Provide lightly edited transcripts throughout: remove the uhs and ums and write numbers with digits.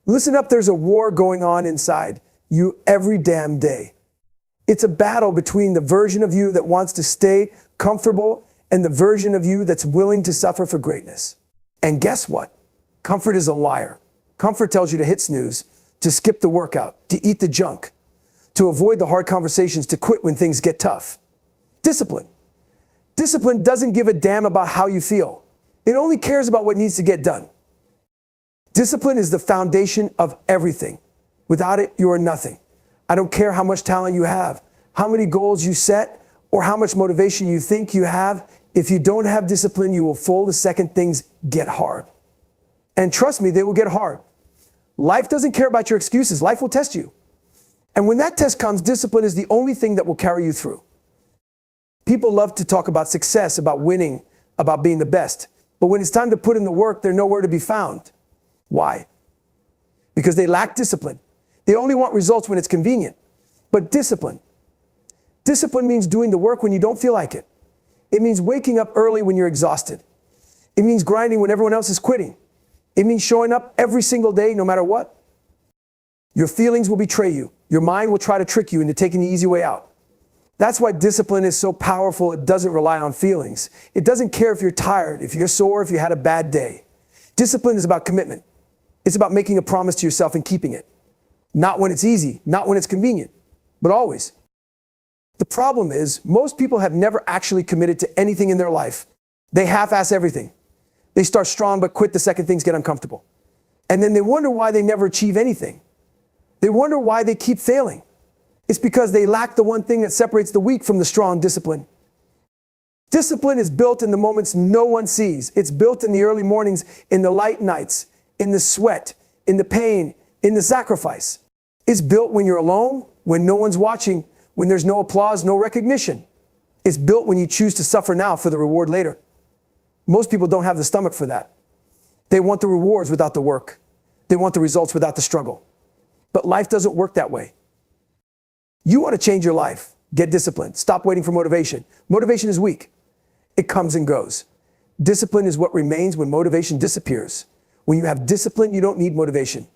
Listen up, there's a war going on inside you every damn day. It's a battle between the version of you that wants to stay comfortable and the version of you that's willing to suffer for greatness. And guess what? Comfort is a liar. Comfort tells you to hit snooze, to skip the workout, to eat the junk, to avoid the hard conversations, to quit when things get tough. Discipline. Discipline doesn't give a damn about how you feel. It only cares about what needs to get done. Discipline is the foundation of everything. Without it, you are nothing. I don't care how much talent you have, how many goals you set, or how much motivation you think you have. If you don't have discipline, you will fold the second things get hard. And trust me, they will get hard. Life doesn't care about your excuses. Life will test you. And when that test comes, discipline is the only thing that will carry you through. People love to talk about success, about winning, about being the best. But when it's time to put in the work, they're nowhere to be found. Why? Because they lack discipline. They only want results when it's convenient. But discipline means doing the work when you don't feel like it. It means waking up early when you're exhausted. It means grinding when everyone else is quitting. It means showing up every single day, no matter what. Your feelings will betray you. Your mind will try to trick you into taking the easy way out. That's why discipline is so powerful. It doesn't rely on feelings. It doesn't care if you're tired, if you're sore, if you had a bad day. Discipline is about commitment. It's about making a promise to yourself and keeping it. Not when it's easy, not when it's convenient, but always. The problem is, most people have never actually committed to anything in their life. They half-ass everything. They start strong but quit the second things get uncomfortable. And then they wonder why they never achieve anything. They wonder why they keep failing. It's because they lack the one thing that separates the weak from the strong: discipline. Discipline is built in the moments no one sees. It's built in the early mornings, in the light nights, in the sweat, in the pain, in the sacrifice. It's built when you're alone, when no one's watching, when there's no applause, no recognition. It's built when you choose to suffer now for the reward later. Most people don't have the stomach for that. They want the rewards without the work. They want the results without the struggle. But life doesn't work that way. You want to change your life. Get disciplined. Stop waiting for motivation. Motivation is weak. It comes and goes. Discipline is what remains when motivation disappears. When you have discipline, you don't need motivation.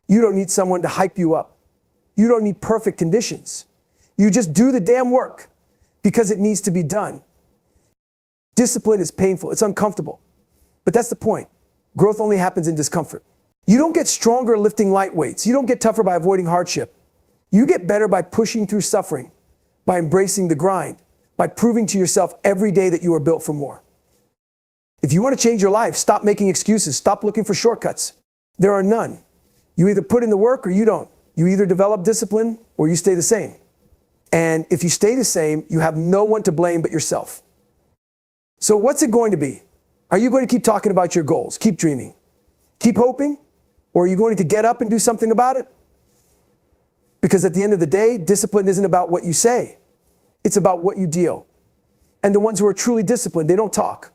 You don't need someone to hype you up. You don't need perfect conditions. You just do the damn work because it needs to be done. Discipline is painful. It's uncomfortable. But that's the point. Growth only happens in discomfort. You don't get stronger lifting light weights. You don't get tougher by avoiding hardship. You get better by pushing through suffering, by embracing the grind, by proving to yourself every day that you are built for more. If you want to change your life, stop making excuses. Stop looking for shortcuts. There are none. You either put in the work or you don't. You either develop discipline or you stay the same. And if you stay the same, you have no one to blame but yourself. So what's it going to be? Are you going to keep talking about your goals, keep dreaming, keep hoping, or are you going to get up and do something about it? Because at the end of the day, discipline isn't about what you say. It's about what you deal. And the ones who are truly disciplined, they don't talk.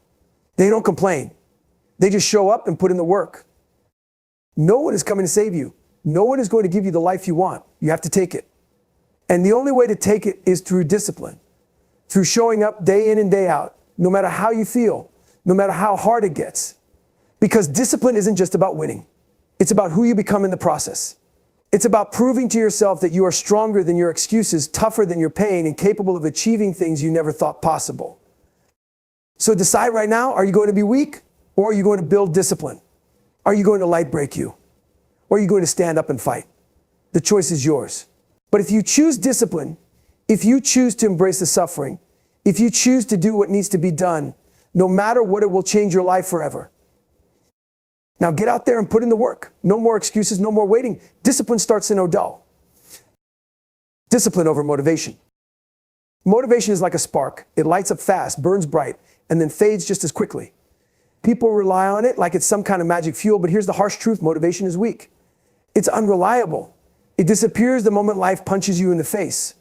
They don't complain. They just show up and put in the work. No one is coming to save you. No one is going to give you the life you want. You have to take it. And the only way to take it is through discipline, through showing up day in and day out, no matter how you feel, no matter how hard it gets. Because discipline isn't just about winning. It's about who you become in the process. It's about proving to yourself that you are stronger than your excuses, tougher than your pain, and capable of achieving things you never thought possible. So decide right now, are you going to be weak or are you going to build discipline? Are you going to light break you? Or are you going to stand up and fight? The choice is yours. But if you choose discipline, if you choose to embrace the suffering, if you choose to do what needs to be done, no matter what, it will change your life forever. Now get out there and put in the work. No more excuses, no more waiting. Discipline starts in Odell. Discipline over motivation. Motivation is like a spark. It lights up fast, burns bright, and then fades just as quickly. People rely on it like it's some kind of magic fuel, but here's the harsh truth: motivation is weak. It's unreliable. It disappears the moment life punches you in the face.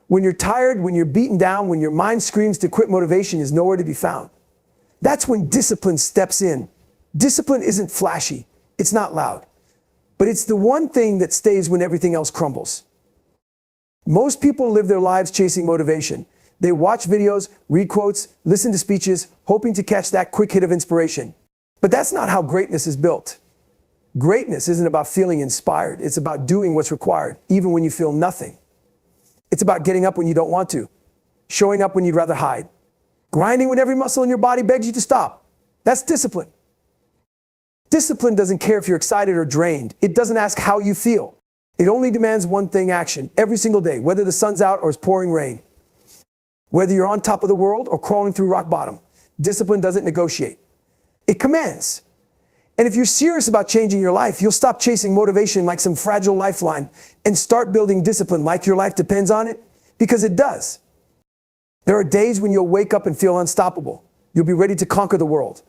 When you're tired, when you're beaten down, when your mind screams to quit, motivation is nowhere to be found. That's when discipline steps in. Discipline isn't flashy. It's not loud. But it's the one thing that stays when everything else crumbles. Most people live their lives chasing motivation. They watch videos, read quotes, listen to speeches, hoping to catch that quick hit of inspiration. But that's not how greatness is built. Greatness isn't about feeling inspired. It's about doing what's required, even when you feel nothing. It's about getting up when you don't want to, showing up when you'd rather hide, grinding when every muscle in your body begs you to stop. That's discipline. Discipline doesn't care if you're excited or drained. It doesn't ask how you feel. It only demands one thing: action, every single day, whether the sun's out or it's pouring rain. Whether you're on top of the world or crawling through rock bottom, discipline doesn't negotiate. It commands. And if you're serious about changing your life, you'll stop chasing motivation like some fragile lifeline and start building discipline like your life depends on it, because it does. There are days when you'll wake up and feel unstoppable. You'll be ready to conquer the world.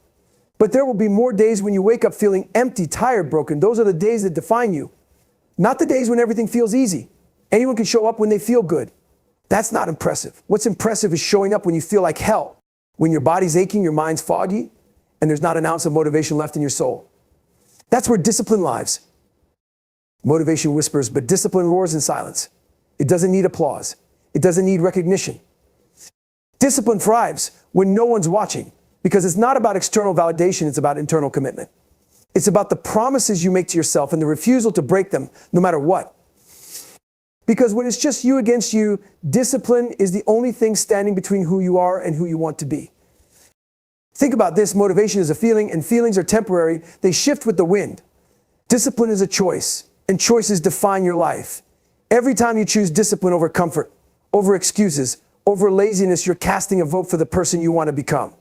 But there will be more days when you wake up feeling empty, tired, broken. Those are the days that define you, not the days when everything feels easy. Anyone can show up when they feel good. That's not impressive. What's impressive is showing up when you feel like hell, when your body's aching, your mind's foggy, and there's not an ounce of motivation left in your soul. That's where discipline lives. Motivation whispers, but discipline roars in silence. It doesn't need applause. It doesn't need recognition. Discipline thrives when no one's watching, because it's not about external validation, it's about internal commitment. It's about the promises you make to yourself and the refusal to break them, no matter what. Because when it's just you against you, discipline is the only thing standing between who you are and who you want to be. Think about this: motivation is a feeling, and feelings are temporary. They shift with the wind. Discipline is a choice, and choices define your life. Every time you choose discipline over comfort, over excuses, over laziness, you're casting a vote for the person you want to become.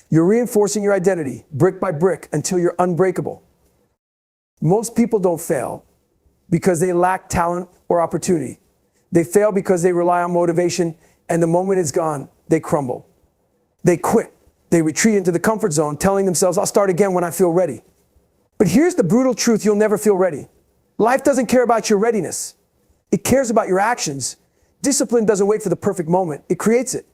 You're reinforcing your identity, brick by brick, until you're unbreakable. Most people don't fail because they lack talent or opportunity. They fail because they rely on motivation, and the moment it's gone, they crumble. They quit. They retreat into the comfort zone, telling themselves, I'll start again when I feel ready. But here's the brutal truth: you'll never feel ready. Life doesn't care about your readiness. It cares about your actions. Discipline doesn't wait for the perfect moment. It creates it.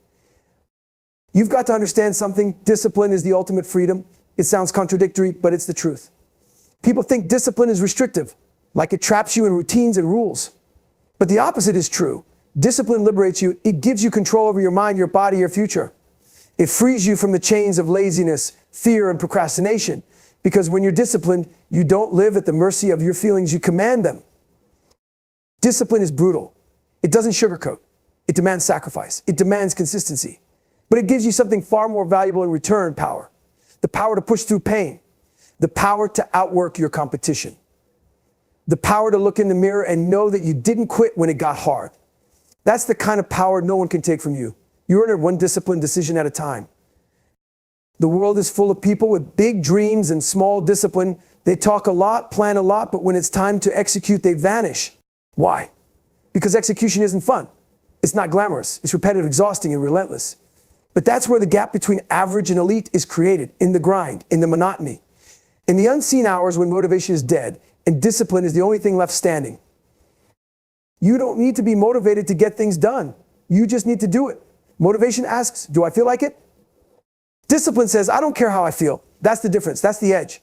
You've got to understand something. Discipline is the ultimate freedom. It sounds contradictory, but it's the truth. People think discipline is restrictive, like it traps you in routines and rules. But the opposite is true. Discipline liberates you. It gives you control over your mind, your body, your future. It frees you from the chains of laziness, fear, and procrastination. Because when you're disciplined, you don't live at the mercy of your feelings, you command them. Discipline is brutal. It doesn't sugarcoat. It demands sacrifice. It demands consistency. But it gives you something far more valuable in return: power. The power to push through pain. The power to outwork your competition. The power to look in the mirror and know that you didn't quit when it got hard. That's the kind of power no one can take from you. You earn it one disciplined decision at a time. The world is full of people with big dreams and small discipline. They talk a lot, plan a lot, but when it's time to execute, they vanish. Why? Because execution isn't fun. It's not glamorous. It's repetitive, exhausting, and relentless. But that's where the gap between average and elite is created: in the grind, in the monotony, in the unseen hours when motivation is dead and discipline is the only thing left standing. You don't need to be motivated to get things done. You just need to do it. Motivation asks, do I feel like it? Discipline says, I don't care how I feel. That's the difference. That's the edge.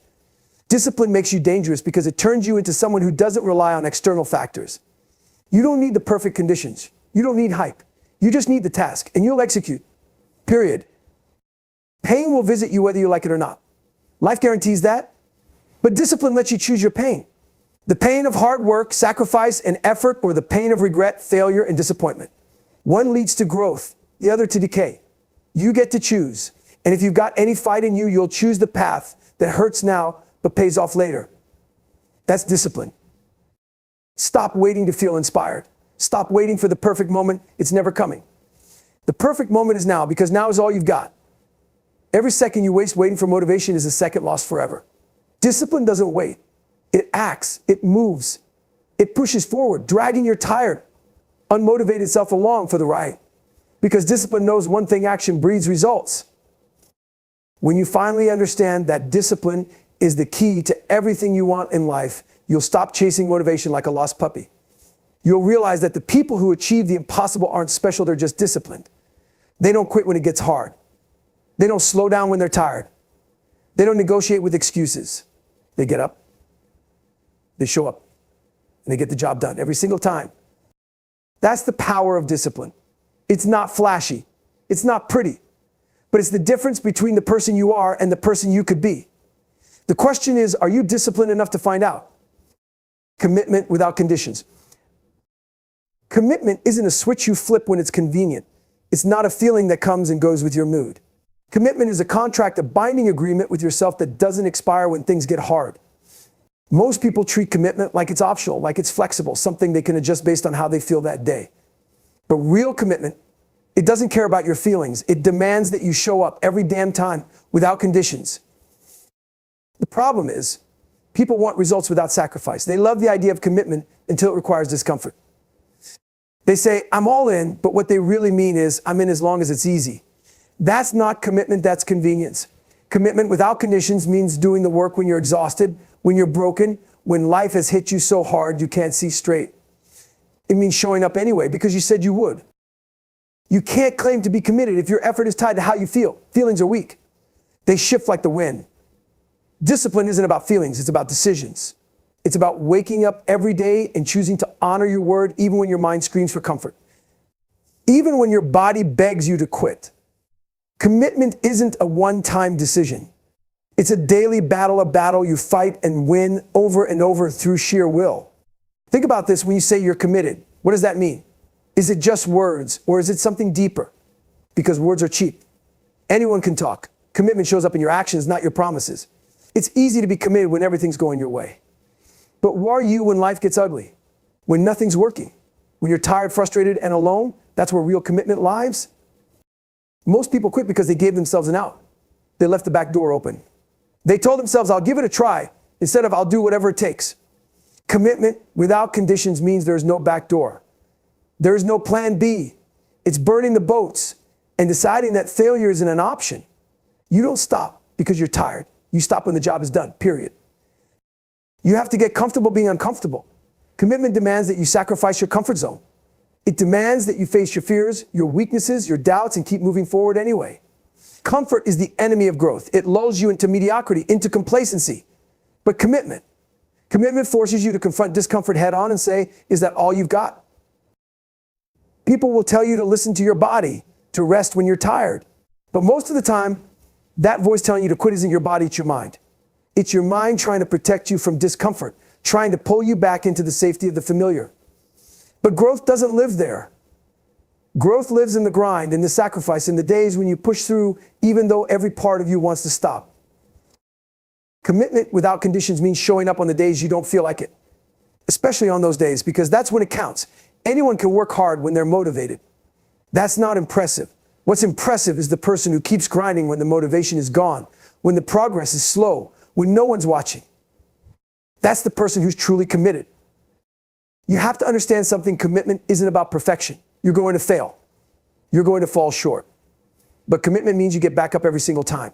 Discipline makes you dangerous because it turns you into someone who doesn't rely on external factors. You don't need the perfect conditions. You don't need hype. You just need the task, and you'll execute. Period. Pain will visit you whether you like it or not. Life guarantees that. But discipline lets you choose your pain. The pain of hard work, sacrifice, and effort, or the pain of regret, failure, and disappointment. One leads to growth, the other to decay. You get to choose. And if you've got any fight in you, you'll choose the path that hurts now but pays off later. That's discipline. Stop waiting to feel inspired. Stop waiting for the perfect moment. It's never coming. The perfect moment is now, because now is all you've got. Every second you waste waiting for motivation is a second lost forever. Discipline doesn't wait. It acts. It moves. It pushes forward, dragging your tired, unmotivated self along for the ride. Because discipline knows one thing: action breeds results. When you finally understand that discipline is the key to everything you want in life, you'll stop chasing motivation like a lost puppy. You'll realize that the people who achieve the impossible aren't special, they're just disciplined. They don't quit when it gets hard. They don't slow down when they're tired. They don't negotiate with excuses. They get up, they show up, and they get the job done every single time. That's the power of discipline. It's not flashy. It's not pretty. But it's the difference between the person you are and the person you could be. The question is, are you disciplined enough to find out? Commitment without conditions. Commitment isn't a switch you flip when it's convenient. It's not a feeling that comes and goes with your mood. Commitment is a contract, a binding agreement with yourself that doesn't expire when things get hard. Most people treat commitment like it's optional, like it's flexible, something they can adjust based on how they feel that day. But real commitment, it doesn't care about your feelings. It demands that you show up every damn time without conditions. The problem is, people want results without sacrifice. They love the idea of commitment until it requires discomfort. They say, I'm all in, but what they really mean is, I'm in as long as it's easy. That's not commitment, that's convenience. Commitment without conditions means doing the work when you're exhausted, when you're broken, when life has hit you so hard you can't see straight. It means showing up anyway because you said you would. You can't claim to be committed if your effort is tied to how you feel. Feelings are weak. They shift like the wind. Discipline isn't about feelings, it's about decisions. It's about waking up every day and choosing to honor your word even when your mind screams for comfort. Even when your body begs you to quit. Commitment isn't a one-time decision. It's a daily battle, a battle you fight and win over and over through sheer will. Think about this when you say you're committed. What does that mean? Is it just words or is it something deeper? Because words are cheap. Anyone can talk. Commitment shows up in your actions, not your promises. It's easy to be committed when everything's going your way. But who are you when life gets ugly? When nothing's working? When you're tired, frustrated, and alone? That's where real commitment lies. Most people quit because they gave themselves an out. They left the back door open. They told themselves, I'll give it a try, instead of I'll do whatever it takes. Commitment without conditions means there's no back door. There's no plan B. It's burning the boats and deciding that failure isn't an option. You don't stop because you're tired. You stop when the job is done, period. You have to get comfortable being uncomfortable. Commitment demands that you sacrifice your comfort zone. It demands that you face your fears, your weaknesses, your doubts, and keep moving forward anyway. Comfort is the enemy of growth. It lulls you into mediocrity, into complacency. But commitment forces you to confront discomfort head on and say, is that all you've got? People will tell you to listen to your body, to rest when you're tired. But most of the time, that voice telling you to quit isn't your body, it's your mind. It's your mind trying to protect you from discomfort, trying to pull you back into the safety of the familiar. But growth doesn't live there. Growth lives in the grind, in the sacrifice, in the days when you push through even though every part of you wants to stop. Commitment without conditions means showing up on the days you don't feel like it, especially on those days, because that's when it counts. Anyone can work hard when they're motivated. That's not impressive. What's impressive is the person who keeps grinding when the motivation is gone, when the progress is slow, when no one's watching. That's the person who's truly committed. You have to understand something. Commitment isn't about perfection. You're going to fail. You're going to fall short. But commitment means you get back up every single time.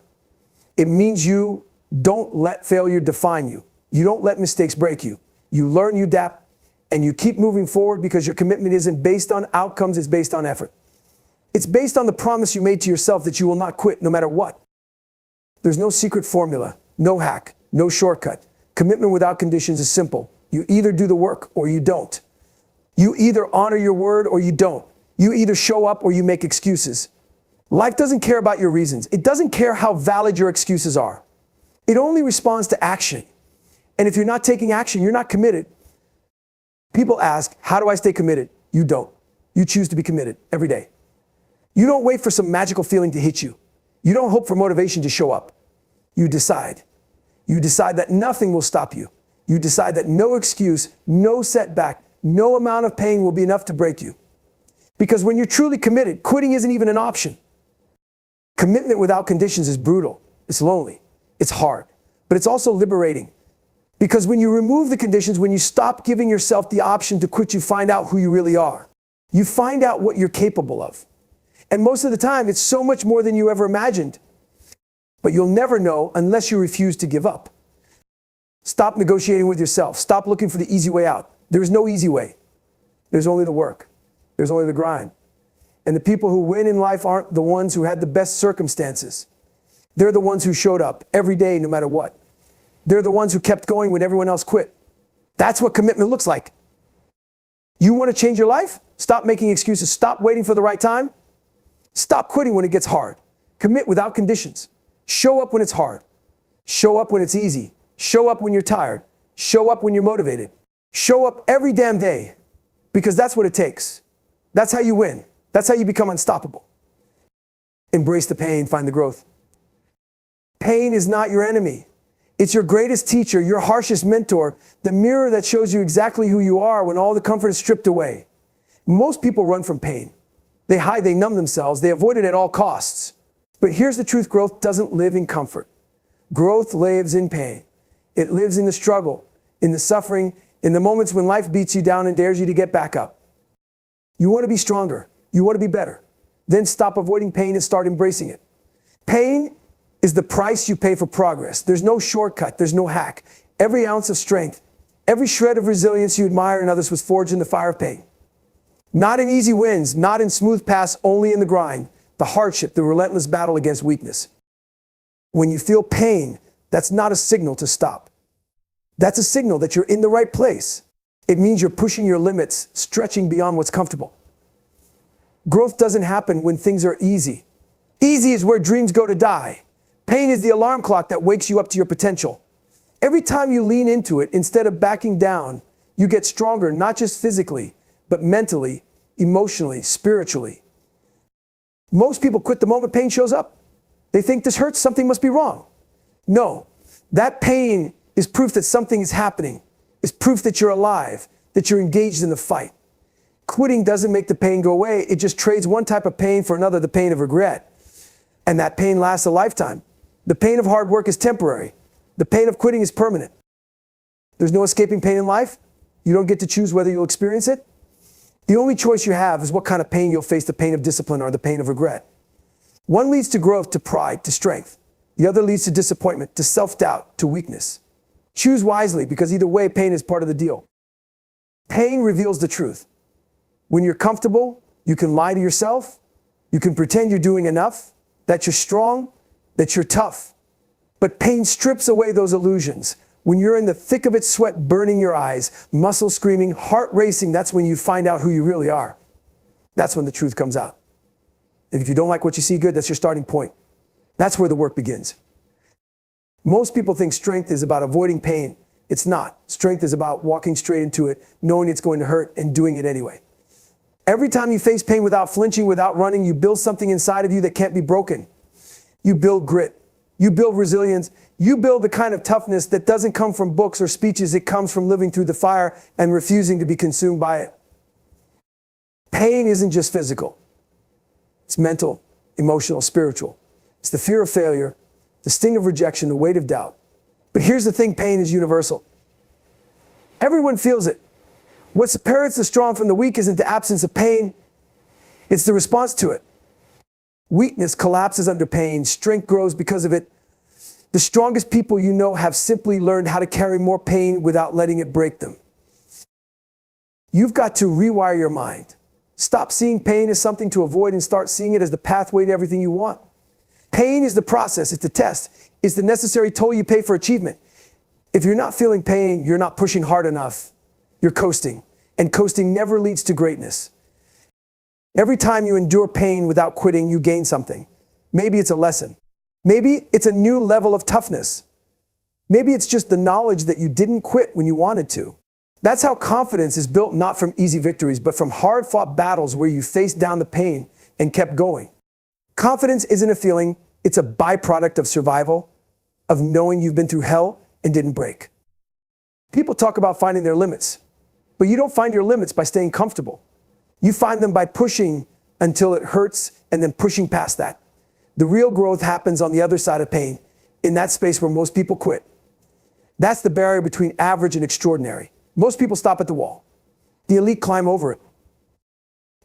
It means you don't let failure define you. You don't let mistakes break you. You learn, you adapt, and you keep moving forward because your commitment isn't based on outcomes, it's based on effort. It's based on the promise you made to yourself that you will not quit no matter what. There's no secret formula, no hack, no shortcut. Commitment without conditions is simple. You either do the work or you don't. You either honor your word or you don't. You either show up or you make excuses. Life doesn't care about your reasons. It doesn't care how valid your excuses are. It only responds to action. And if you're not taking action, you're not committed. People ask, how do I stay committed? You don't. You choose to be committed every day. You don't wait for some magical feeling to hit you. You don't hope for motivation to show up. You decide. You decide that nothing will stop you. You decide that no excuse, no setback, no amount of pain will be enough to break you. Because when you're truly committed, quitting isn't even an option. Commitment without conditions is brutal. It's lonely. It's hard. But it's also liberating. Because when you remove the conditions, when you stop giving yourself the option to quit, you find out who you really are. You find out what you're capable of. And most of the time, it's so much more than you ever imagined. But you'll never know unless you refuse to give up. Stop negotiating with yourself. Stop looking for the easy way out. There's no easy way. There's only the work. There's only the grind. And the people who win in life aren't the ones who had the best circumstances. They're the ones who showed up every day, no matter what. They're the ones who kept going when everyone else quit. That's what commitment looks like. You want to change your life? Stop making excuses. Stop waiting for the right time. Stop quitting when it gets hard. Commit without conditions. Show up when it's hard. Show up when it's easy. Show up when you're tired. Show up when you're motivated. Show up every damn day, because that's what it takes. That's how you win. That's how you become unstoppable. Embrace the pain, find the growth. Pain is not your enemy. It's your greatest teacher, your harshest mentor, the mirror that shows you exactly who you are when all the comfort is stripped away. Most people run from pain. They hide, they numb themselves, they avoid it at all costs. But here's the truth: growth doesn't live in comfort. Growth lives in pain. It lives in the struggle, in the suffering, in the moments when life beats you down and dares you to get back up. You want to be stronger. You want to be better. Then stop avoiding pain and start embracing it. Pain is the price you pay for progress. There's no shortcut. There's no hack. Every ounce of strength, every shred of resilience you admire in others was forged in the fire of pain. Not in easy wins, not in smooth paths, only in the grind, the hardship, the relentless battle against weakness. When you feel pain, that's not a signal to stop. That's a signal that you're in the right place. It means you're pushing your limits, stretching beyond what's comfortable. Growth doesn't happen when things are easy. Easy is where dreams go to die. Pain is the alarm clock that wakes you up to your potential. Every time you lean into it, instead of backing down, you get stronger, not just physically, but mentally, emotionally, spiritually. Most people quit the moment pain shows up. They think this hurts, something must be wrong. No, that pain is proof that something is happening. It's proof that you're alive, that you're engaged in the fight. Quitting doesn't make the pain go away. It just trades one type of pain for another, the pain of regret. And that pain lasts a lifetime. The pain of hard work is temporary. The pain of quitting is permanent. There's no escaping pain in life. You don't get to choose whether you'll experience it. The only choice you have is what kind of pain you'll face, the pain of discipline or the pain of regret. One leads to growth, to pride, to strength. The other leads to disappointment, to self-doubt, to weakness. Choose wisely, because either way, pain is part of the deal. Pain reveals the truth. When you're comfortable, you can lie to yourself. You can pretend you're doing enough, that you're strong, that you're tough. But pain strips away those illusions. When you're in the thick of it, sweat burning your eyes, muscles screaming, heart racing, that's when you find out who you really are. That's when the truth comes out. And if you don't like what you see, good, that's your starting point. That's where the work begins. Most people think strength is about avoiding pain. It's not. Strength is about walking straight into it, knowing it's going to hurt, and doing it anyway. Every time you face pain without flinching, without running, you build something inside of you that can't be broken. You build grit. You build resilience. You build the kind of toughness that doesn't come from books or speeches. It comes from living through the fire and refusing to be consumed by it. Pain isn't just physical. It's mental, emotional, spiritual. It's the fear of failure, the sting of rejection, the weight of doubt. But here's the thing: pain is universal. Everyone feels it. What separates the strong from the weak isn't the absence of pain. It's the response to it. Weakness collapses under pain. Strength grows because of it. The strongest people you know have simply learned how to carry more pain without letting it break them. You've got to rewire your mind. Stop seeing pain as something to avoid and start seeing it as the pathway to everything you want. Pain is the process, it's the test, it's the necessary toll you pay for achievement. If you're not feeling pain, you're not pushing hard enough. You're coasting, and coasting never leads to greatness. Every time you endure pain without quitting, you gain something. Maybe it's a lesson. Maybe it's a new level of toughness. Maybe it's just the knowledge that you didn't quit when you wanted to. That's how confidence is built, not from easy victories, but from hard-fought battles where you faced down the pain and kept going. Confidence isn't a feeling, it's a byproduct of survival, of knowing you've been through hell and didn't break. People talk about finding their limits, but you don't find your limits by staying comfortable. You find them by pushing until it hurts and then pushing past that. The real growth happens on the other side of pain, in that space where most people quit. That's the barrier between average and extraordinary. Most people stop at the wall. The elite climb over it.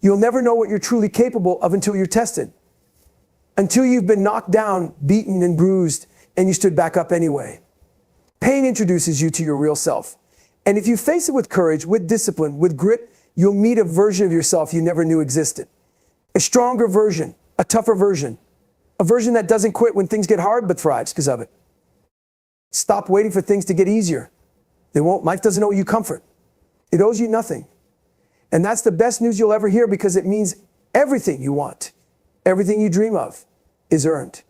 You'll never know what you're truly capable of until you're tested. Until you've been knocked down, beaten and bruised, and you stood back up anyway. Pain introduces you to your real self. And if you face it with courage, with discipline, with grit, you'll meet a version of yourself you never knew existed. A stronger version, a tougher version, a version that doesn't quit when things get hard but thrives because of it. Stop waiting for things to get easier. They won't. Life doesn't owe you comfort. It owes you nothing. And that's the best news you'll ever hear, because it means everything you want, everything you dream of is earned.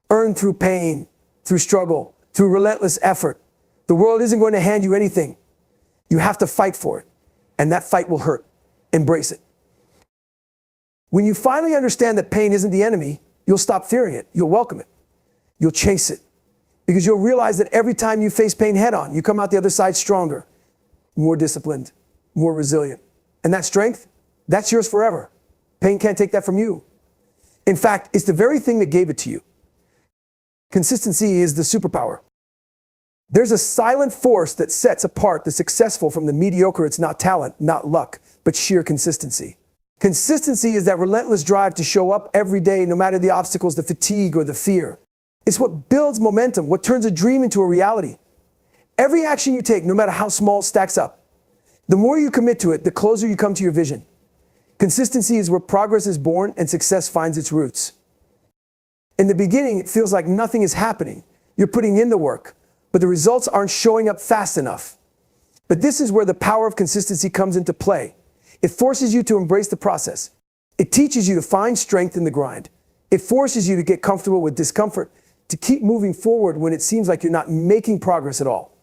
Earned through pain, through struggle, through relentless effort. The world isn't going to hand you anything. You have to fight for it, and that fight will hurt. Embrace it. When you finally understand that pain isn't the enemy, you'll stop fearing it. You'll welcome it. You'll chase it. Because you'll realize that every time you face pain head on, you come out the other side stronger, more disciplined, more resilient. And that strength, that's yours forever. Pain can't take that from you. In fact, it's the very thing that gave it to you. Consistency is the superpower. There's a silent force that sets apart the successful from the mediocre. It's not talent, not luck, but sheer consistency. Consistency is that relentless drive to show up every day, no matter the obstacles, the fatigue, or the fear. It's what builds momentum, what turns a dream into a reality. Every action you take, no matter how small, stacks up. The more you commit to it, the closer you come to your vision. Consistency is where progress is born and success finds its roots. In the beginning, it feels like nothing is happening. You're putting in the work, but the results aren't showing up fast enough. But this is where the power of consistency comes into play. It forces you to embrace the process. It teaches you to find strength in the grind. It forces you to get comfortable with discomfort, to keep moving forward when it seems like you're not making progress at all.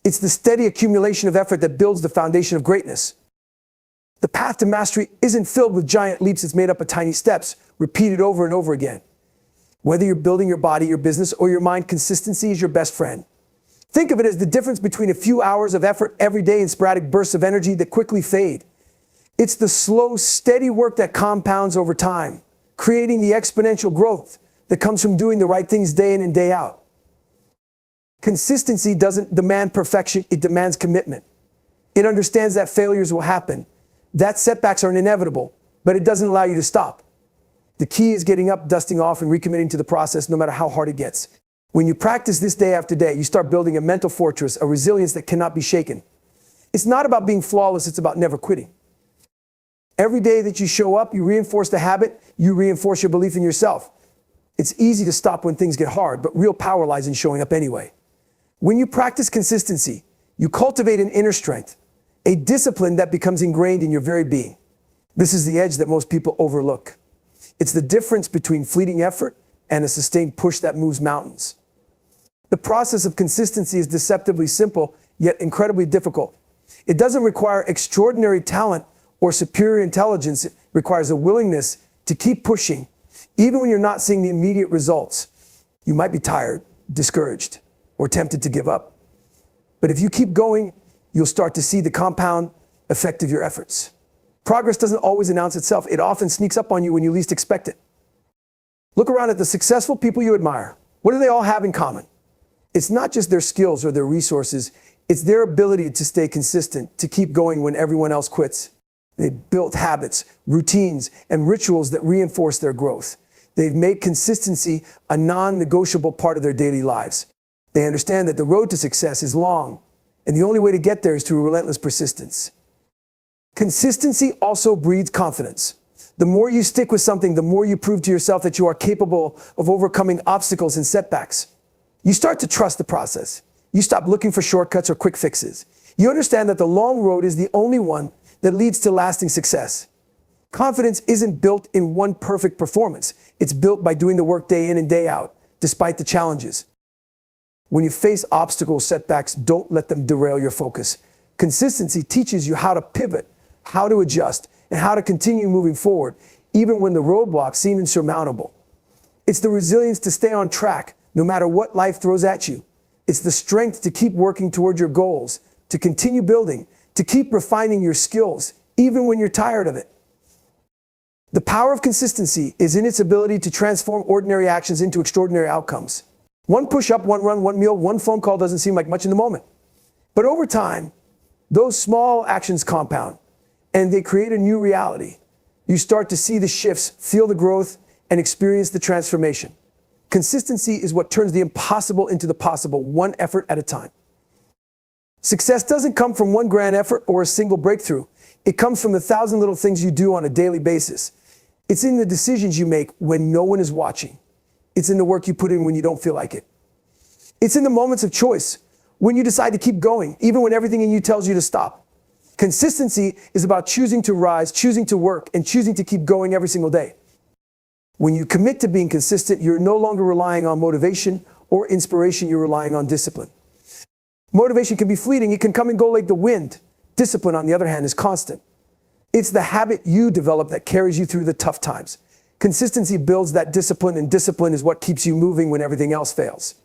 It's the steady accumulation of effort that builds the foundation of greatness. The path to mastery isn't filled with giant leaps. It's made up of tiny steps, repeated over and over again. Whether you're building your body, your business, or your mind, consistency is your best friend. Think of it as the difference between a few hours of effort every day and sporadic bursts of energy that quickly fade. It's the slow, steady work that compounds over time, creating the exponential growth that comes from doing the right things day in and day out. Consistency doesn't demand perfection, it demands commitment. It understands that failures will happen, that setbacks are inevitable, but it doesn't allow you to stop. The key is getting up, dusting off, and recommitting to the process no matter how hard it gets. When you practice this day after day, you start building a mental fortress, a resilience that cannot be shaken. It's not about being flawless, it's about never quitting. Every day that you show up, you reinforce the habit, you reinforce your belief in yourself. It's easy to stop when things get hard, but real power lies in showing up anyway. When you practice consistency, you cultivate an inner strength, a discipline that becomes ingrained in your very being. This is the edge that most people overlook. It's the difference between fleeting effort and a sustained push that moves mountains. The process of consistency is deceptively simple, yet incredibly difficult. It doesn't require extraordinary talent or superior intelligence. It requires a willingness to keep pushing, even when you're not seeing the immediate results. You might be tired, discouraged, or tempted to give up. But if you keep going, you'll start to see the compound effect of your efforts. Progress doesn't always announce itself. It often sneaks up on you when you least expect it. Look around at the successful people you admire. What do they all have in common? It's not just their skills or their resources. It's their ability to stay consistent, to keep going when everyone else quits. They've built habits, routines, and rituals that reinforce their growth. They've made consistency a non-negotiable part of their daily lives. They understand that the road to success is long, and the only way to get there is through relentless persistence. Consistency also breeds confidence. The more you stick with something, the more you prove to yourself that you are capable of overcoming obstacles and setbacks. You start to trust the process. You stop looking for shortcuts or quick fixes. You understand that the long road is the only one that leads to lasting success. Confidence isn't built in one perfect performance. It's built by doing the work day in and day out, despite the challenges. When you face obstacles, setbacks, don't let them derail your focus. Consistency teaches you how to pivot, how to adjust, and how to continue moving forward, even when the roadblocks seem insurmountable. It's the resilience to stay on track, no matter what life throws at you. It's the strength to keep working toward your goals, to continue building, to keep refining your skills, even when you're tired of it. The power of consistency is in its ability to transform ordinary actions into extraordinary outcomes. One push-up, one run, one meal, one phone call doesn't seem like much in the moment. But over time, those small actions compound, and they create a new reality. You start to see the shifts, feel the growth, and experience the transformation. Consistency is what turns the impossible into the possible, one effort at a time. Success doesn't come from one grand effort or a single breakthrough. It comes from the 1,000 little things you do on a daily basis. It's in the decisions you make when no one is watching. It's in the work you put in when you don't feel like it. It's in the moments of choice, when you decide to keep going, even when everything in you tells you to stop. Consistency is about choosing to rise, choosing to work, and choosing to keep going every single day. When you commit to being consistent, you're no longer relying on motivation or inspiration, you're relying on discipline. Motivation can be fleeting. It can come and go like the wind. Discipline, on the other hand, is constant. It's the habit you develop that carries you through the tough times. Consistency builds that discipline, and discipline is what keeps you moving when everything else fails.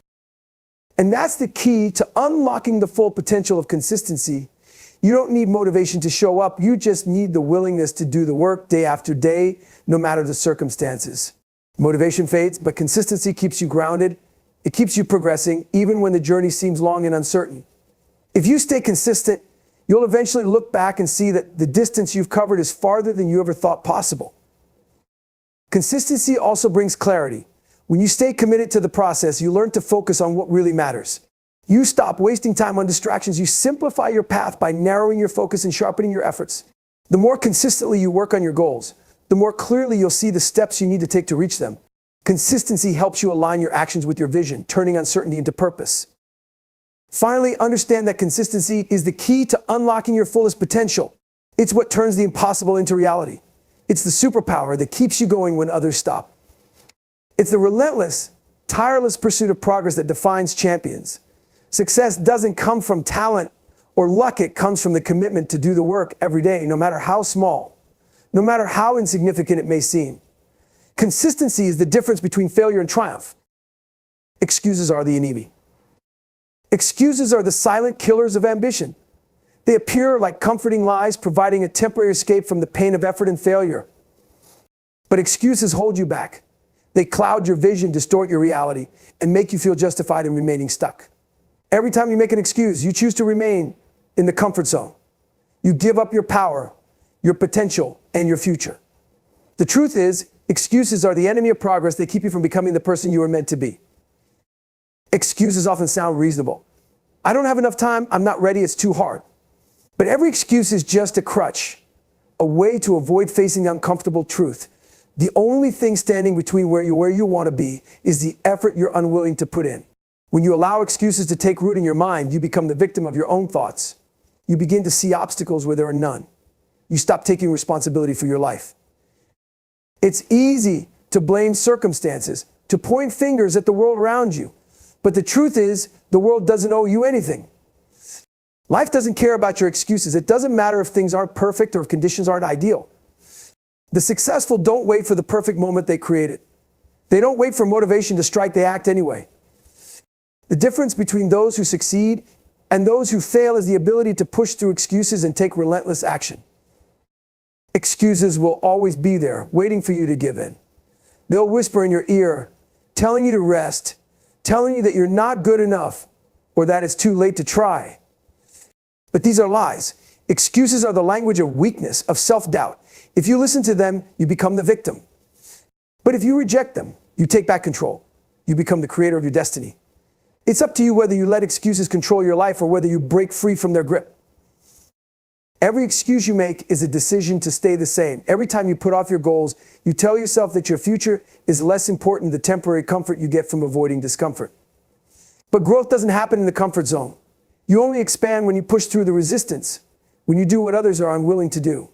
And that's the key to unlocking the full potential of consistency. You don't need motivation to show up. You just need the willingness to do the work day after day, no matter the circumstances. Motivation fades, but consistency keeps you grounded. It keeps you progressing, even when the journey seems long and uncertain. If you stay consistent, you'll eventually look back and see that the distance you've covered is farther than you ever thought possible. Consistency also brings clarity. When you stay committed to the process, you learn to focus on what really matters. You stop wasting time on distractions. You simplify your path by narrowing your focus and sharpening your efforts. The more consistently you work on your goals, the more clearly you'll see the steps you need to take to reach them. Consistency helps you align your actions with your vision, turning uncertainty into purpose. Finally, understand that consistency is the key to unlocking your fullest potential. It's what turns the impossible into reality. It's the superpower that keeps you going when others stop. It's the relentless, tireless pursuit of progress that defines champions. Success doesn't come from talent or luck. It comes from the commitment to do the work every day, no matter how small, no matter how insignificant it may seem. Consistency is the difference between failure and triumph. Excuses are the enemy. Excuses are the silent killers of ambition. They appear like comforting lies, providing a temporary escape from the pain of effort and failure. But excuses hold you back. They cloud your vision, distort your reality, and make you feel justified in remaining stuck. Every time you make an excuse, you choose to remain in the comfort zone. You give up your power, your potential, and your future. The truth is, excuses are the enemy of progress. They keep you from becoming the person you were meant to be. Excuses often sound reasonable. I don't have enough time. I'm not ready. It's too hard. But every excuse is just a crutch, a way to avoid facing the uncomfortable truth. The only thing standing between where you want to be is the effort you're unwilling to put in. When you allow excuses to take root in your mind, you become the victim of your own thoughts. You begin to see obstacles where there are none. You stop taking responsibility for your life. It's easy to blame circumstances, to point fingers at the world around you. But the truth is, the world doesn't owe you anything. Life doesn't care about your excuses. It doesn't matter if things aren't perfect or if conditions aren't ideal. The successful don't wait for the perfect moment they created. They don't wait for motivation to strike, they act anyway. The difference between those who succeed and those who fail is the ability to push through excuses and take relentless action. Excuses will always be there, waiting for you to give in. They'll whisper in your ear, telling you to rest, telling you that you're not good enough or that it's too late to try. But these are lies. Excuses are the language of weakness, of self-doubt. If you listen to them, you become the victim. But if you reject them, you take back control. You become the creator of your destiny. It's up to you whether you let excuses control your life or whether you break free from their grip. Every excuse you make is a decision to stay the same. Every time you put off your goals, you tell yourself that your future is less important than the temporary comfort you get from avoiding discomfort. But growth doesn't happen in the comfort zone. You only expand when you push through the resistance, when you do what others are unwilling to do.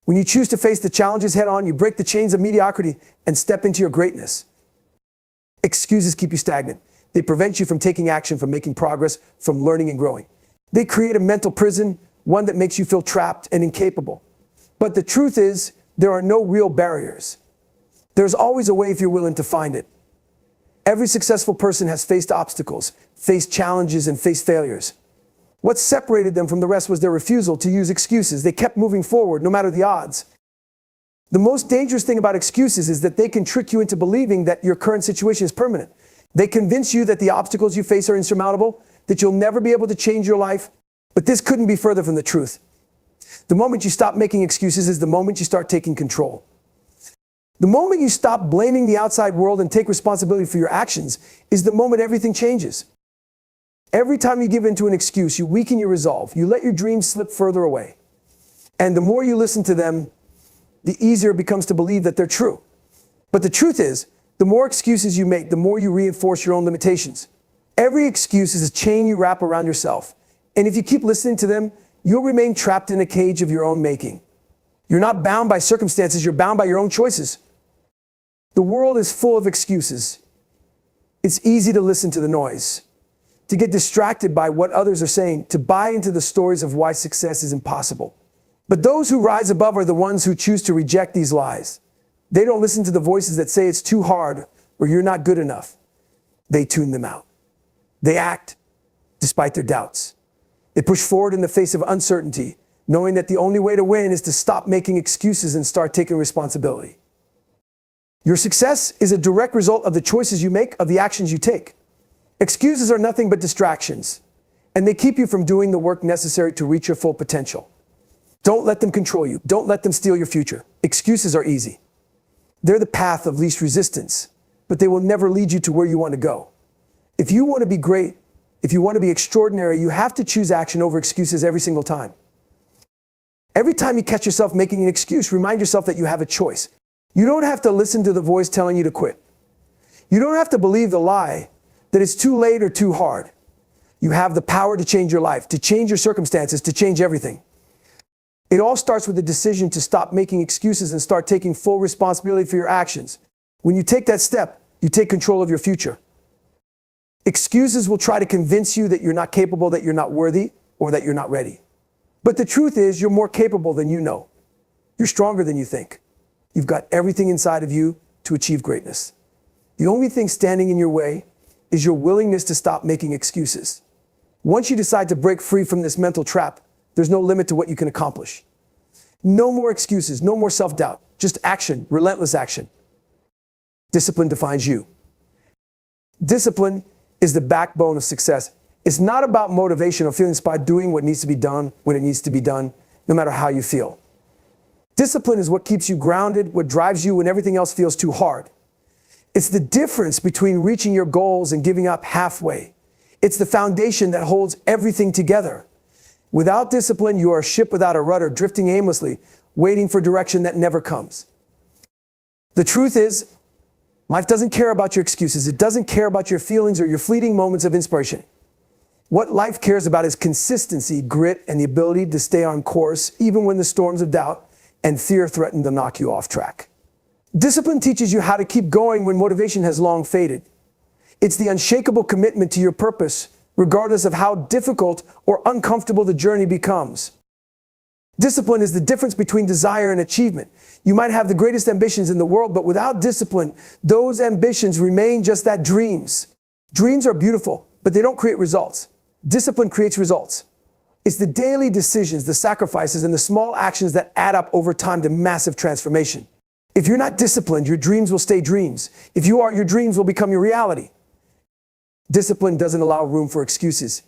When you choose to face the challenges head on, you break the chains of mediocrity and step into your greatness. Excuses keep you stagnant. They prevent you from taking action, from making progress, from learning and growing. They create a mental prison, one that makes you feel trapped and incapable. But the truth is, there are no real barriers. There's always a way if you're willing to find it. Every successful person has faced obstacles, faced challenges, and faced failures. What separated them from the rest was their refusal to use excuses. They kept moving forward, no matter the odds. The most dangerous thing about excuses is that they can trick you into believing that your current situation is permanent. They convince you that the obstacles you face are insurmountable, that you'll never be able to change your life. But this couldn't be further from the truth. The moment you stop making excuses is the moment you start taking control. The moment you stop blaming the outside world and take responsibility for your actions is the moment everything changes. Every time you give in to an excuse, you weaken your resolve. You let your dreams slip further away. And the more you listen to them, the easier it becomes to believe that they're true. But the truth is, the more excuses you make, the more you reinforce your own limitations. Every excuse is a chain you wrap around yourself. And if you keep listening to them, you'll remain trapped in a cage of your own making. You're not bound by circumstances, you're bound by your own choices. The world is full of excuses. It's easy to listen to the noise, to get distracted by what others are saying, to buy into the stories of why success is impossible. But those who rise above are the ones who choose to reject these lies. They don't listen to the voices that say it's too hard or you're not good enough. They tune them out. They act despite their doubts. They push forward in the face of uncertainty, knowing that the only way to win is to stop making excuses and start taking responsibility. Your success is a direct result of the choices you make, of the actions you take. Excuses are nothing but distractions, and they keep you from doing the work necessary to reach your full potential. Don't let them control you. Don't let them steal your future. Excuses are easy. They're the path of least resistance, but they will never lead you to where you want to go. If you want to be great, if you want to be extraordinary, you have to choose action over excuses every single time. Every time you catch yourself making an excuse, remind yourself that you have a choice. You don't have to listen to the voice telling you to quit. You don't have to believe the lie that it's too late or too hard. You have the power to change your life, to change your circumstances, to change everything. It all starts with the decision to stop making excuses and start taking full responsibility for your actions. When you take that step, you take control of your future. Excuses will try to convince you that you're not capable, that you're not worthy, or that you're not ready. But the truth is, you're more capable than you know. You're stronger than you think. You've got everything inside of you to achieve greatness. The only thing standing in your way is your willingness to stop making excuses. Once you decide to break free from this mental trap, there's no limit to what you can accomplish. No more excuses, no more self-doubt, just action, relentless action. Discipline defines you. Discipline is the backbone of success. It's not about motivation or feeling inspired doing what needs to be done when it needs to be done, no matter how you feel. Discipline is what keeps you grounded, what drives you when everything else feels too hard. It's the difference between reaching your goals and giving up halfway. It's the foundation that holds everything together. Without discipline, you are a ship without a rudder, drifting aimlessly, waiting for direction that never comes. The truth is, life doesn't care about your excuses. It doesn't care about your feelings or your fleeting moments of inspiration. What life cares about is consistency, grit, and the ability to stay on course, even when the storms of doubt and fear threaten to knock you off track. Discipline teaches you how to keep going when motivation has long faded. It's the unshakable commitment to your purpose, regardless of how difficult or uncomfortable the journey becomes. Discipline is the difference between desire and achievement. You might have the greatest ambitions in the world, but without discipline, those ambitions remain just that, dreams. Dreams are beautiful, but they don't create results. Discipline creates results. It's the daily decisions, the sacrifices, and the small actions that add up over time to massive transformation. If you're not disciplined, your dreams will stay dreams. If you are, your dreams will become your reality. Discipline doesn't allow room for excuses.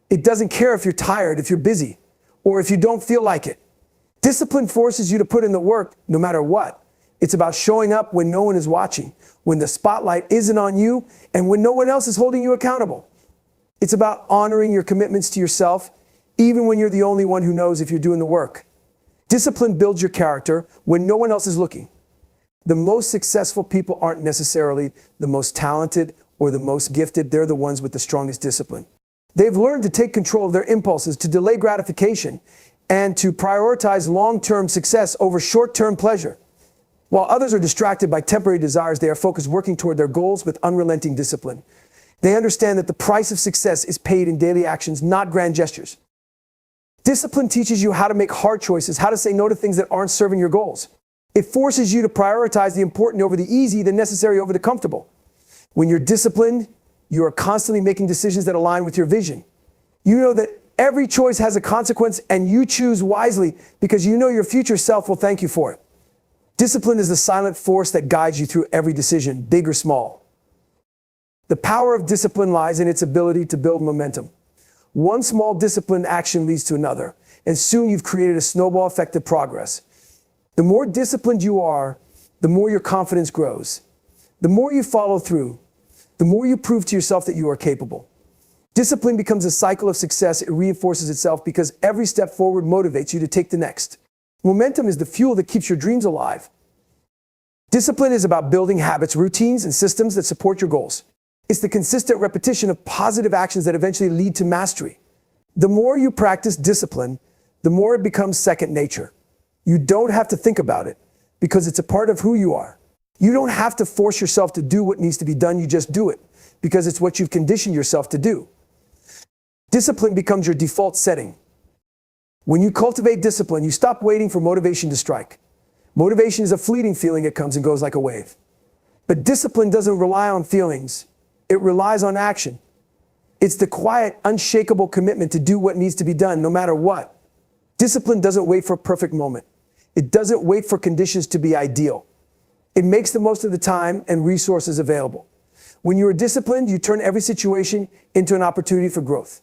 It doesn't care if you're tired, if you're busy, or if you don't feel like it. Discipline forces you to put in the work no matter what. It's about showing up when no one is watching, when the spotlight isn't on you, and when no one else is holding you accountable. It's about honoring your commitments to yourself, even when you're the only one who knows if you're doing the work. Discipline builds your character when no one else is looking. The most successful people aren't necessarily the most talented or the most gifted. They're the ones with the strongest discipline. They've learned to take control of their impulses, to delay gratification, and to prioritize long-term success over short-term pleasure. While others are distracted by temporary desires, they are focused working toward their goals with unrelenting discipline. They understand that the price of success is paid in daily actions, not grand gestures. Discipline teaches you how to make hard choices, how to say no to things that aren't serving your goals. It forces you to prioritize the important over the easy, the necessary over the comfortable. When you're disciplined, you are constantly making decisions that align with your vision. You know that every choice has a consequence, and you choose wisely because you know your future self will thank you for it. Discipline is the silent force that guides you through every decision, big or small. The power of discipline lies in its ability to build momentum. One small disciplined action leads to another, and soon you've created a snowball effect of progress. The more disciplined you are, the more your confidence grows. The more you follow through, the more you prove to yourself that you are capable. Discipline becomes a cycle of success. It reinforces itself because every step forward motivates you to take the next. Momentum is the fuel that keeps your dreams alive. Discipline is about building habits, routines, and systems that support your goals. It's the consistent repetition of positive actions that eventually lead to mastery. The more you practice discipline, the more it becomes second nature. You don't have to think about it because it's a part of who you are. You don't have to force yourself to do what needs to be done. You just do it because it's what you've conditioned yourself to do. Discipline becomes your default setting. When you cultivate discipline, you stop waiting for motivation to strike. Motivation is a fleeting feeling. It comes and goes like a wave. But discipline doesn't rely on feelings. It relies on action. It's the quiet, unshakable commitment to do what needs to be done, no matter what. Discipline doesn't wait for a perfect moment. It doesn't wait for conditions to be ideal. It makes the most of the time and resources available. When you are disciplined, you turn every situation into an opportunity for growth.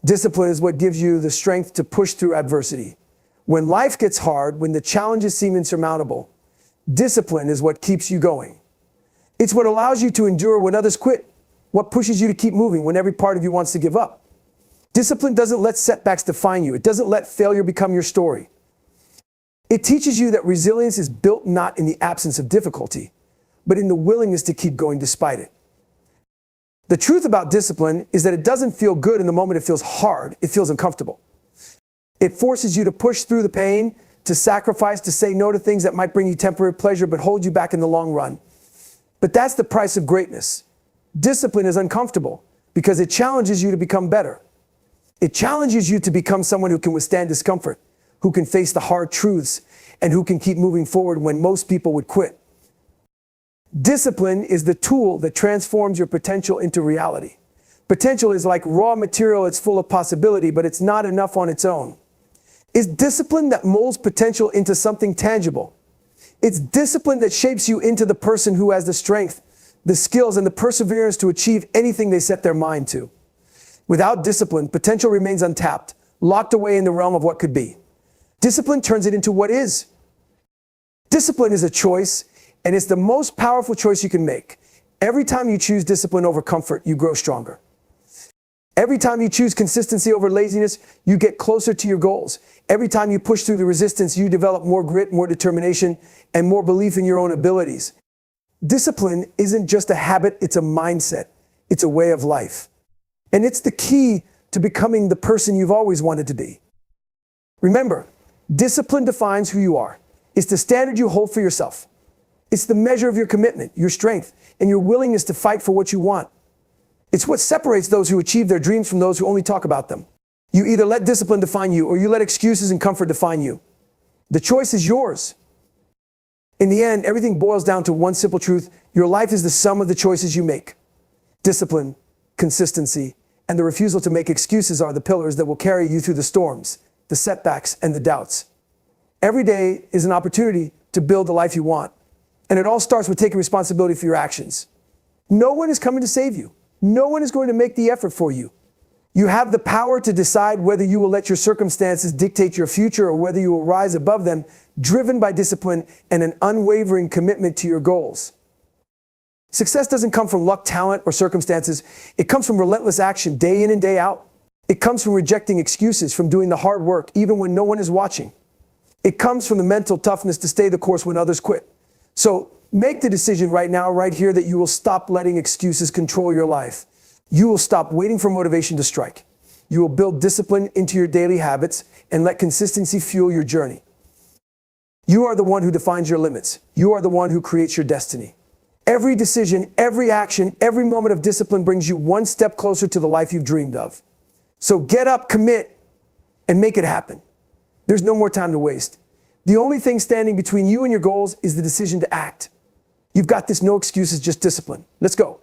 Discipline is what gives you the strength to push through adversity. When life gets hard, when the challenges seem insurmountable, discipline is what keeps you going. It's what allows you to endure when others quit, what pushes you to keep moving when every part of you wants to give up. Discipline doesn't let setbacks define you. It doesn't let failure become your story. It teaches you that resilience is built not in the absence of difficulty, but in the willingness to keep going despite it. The truth about discipline is that it doesn't feel good in the moment. It feels hard. It feels uncomfortable. It forces you to push through the pain, to sacrifice, to say no to things that might bring you temporary pleasure but hold you back in the long run. But that's the price of greatness. Discipline is uncomfortable because it challenges you to become better. It challenges you to become someone who can withstand discomfort, who can face the hard truths, and who can keep moving forward when most people would quit. Discipline is the tool that transforms your potential into reality. Potential is like raw material. It's full of possibility, but it's not enough on its own. It's discipline that molds potential into something tangible. It's discipline that shapes you into the person who has the strength, the skills, and the perseverance to achieve anything they set their mind to. Without discipline, potential remains untapped, locked away in the realm of what could be. Discipline turns it into what is. Discipline is a choice, and it's the most powerful choice you can make. Every time you choose discipline over comfort, you grow stronger. Every time you choose consistency over laziness, you get closer to your goals. Every time you push through the resistance, you develop more grit, more determination, and more belief in your own abilities. Discipline isn't just a habit, it's a mindset. It's a way of life. And it's the key to becoming the person you've always wanted to be. Remember, discipline defines who you are. It's the standard you hold for yourself. It's the measure of your commitment, your strength, and your willingness to fight for what you want. It's what separates those who achieve their dreams from those who only talk about them. You either let discipline define you or you let excuses and comfort define you. The choice is yours. In the end, everything boils down to one simple truth. Your life is the sum of the choices you make. Discipline, consistency, and the refusal to make excuses are the pillars that will carry you through the storms, the setbacks, and the doubts. Every day is an opportunity to build the life you want. And it all starts with taking responsibility for your actions. No one is coming to save you. No one is going to make the effort for you. You have the power to decide whether you will let your circumstances dictate your future or whether you will rise above them, driven by discipline and an unwavering commitment to your goals. Success doesn't come from luck, talent, or circumstances. It comes from relentless action day in and day out. It comes from rejecting excuses, from doing the hard work even when no one is watching. It comes from the mental toughness to stay the course when others quit. So make the decision right now, right here, that you will stop letting excuses control your life. You will stop waiting for motivation to strike. You will build discipline into your daily habits and let consistency fuel your journey. You are the one who defines your limits. You are the one who creates your destiny. Every decision, every action, every moment of discipline brings you one step closer to the life you've dreamed of. So get up, commit, and make it happen. There's no more time to waste. The only thing standing between you and your goals is the decision to act. You've got this, no excuses, just discipline. Let's go.